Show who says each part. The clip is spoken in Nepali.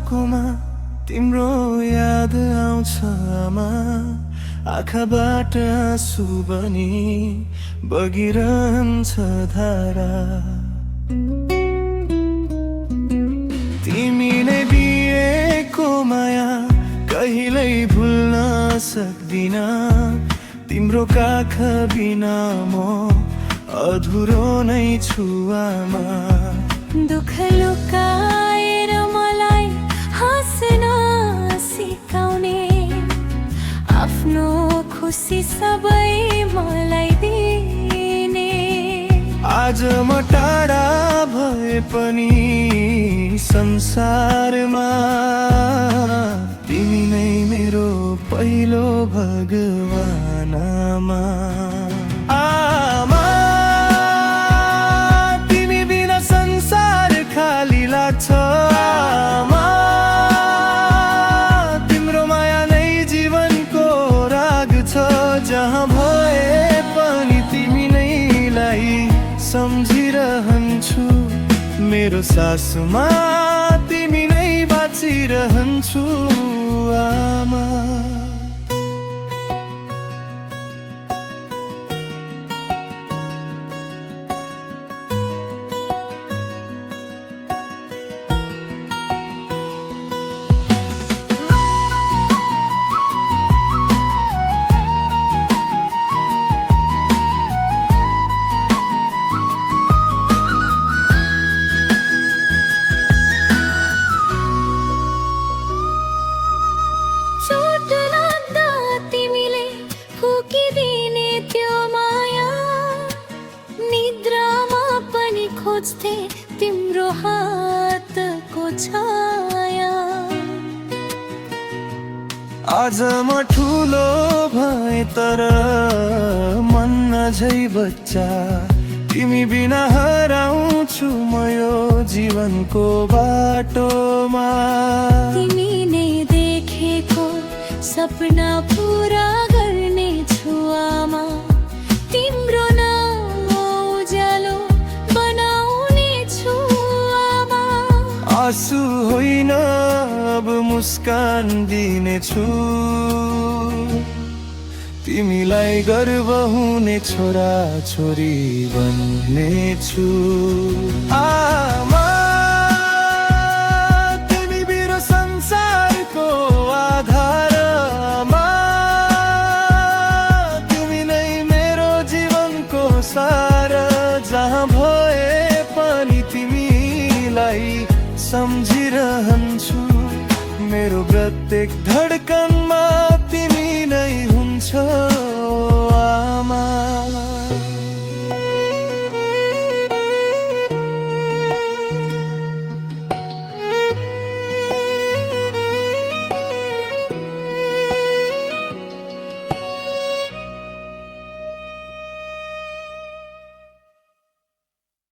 Speaker 1: सकेकोमा तिम्रो याद आउँछ आमा। आँखाबाट आँसु बनी बगिरहन्छ धारा। तिमीले दिएको माया कहिल्यै भुल्न सक्दिन। तिम्रो काख बिना म अधुरो नै छु आमा।
Speaker 2: दुःख लुकाएर मलाई हाँस्न सिकाउने, आफ्नो खुसी सबै मलाई दिने।
Speaker 1: आज म टाढा भए पनि संसारमा तिमी नै मेरो पहिलो भगवान आमा। आमा, तिमी बिना संसार खाली लाग्छ आमा। तिम्रो माया नै जीवनको राग छ। जहाँ भए पनि तिमी नैलाई सम्झिरहन्छु। मेरो सासुमा तिमी नै बाँचिरहन्छु आमा।
Speaker 2: चोट लाग्दा तिमीले फुकिदिने त्यो माया, निद्रामा पनि खोज्थे तिम्रो हातको छाया।
Speaker 1: आज म ठुलो भए तर मन अझै बच्चा। तिमी बिना हराउँछु म यो जीवनको बाटोमा।
Speaker 2: तिमी नै देखेको सपना पुरा गर्ने छु आमा। तिम्रो नाम उज्यालो बनाउने छु आमा।
Speaker 1: आँसु होइन अब मुस्कान दिनेछु। तिमीलाई गर्व हुने छोरा छोरी बन्नेछु आमा। तिमी मेरो संसारको आधार आमा। तिमी नै मेरो जीवनको सार। जहाँ भए पनि तिमीलाई सम्झिरहन्छु। मेरो प्रत्येक धडकनमा तिमी नै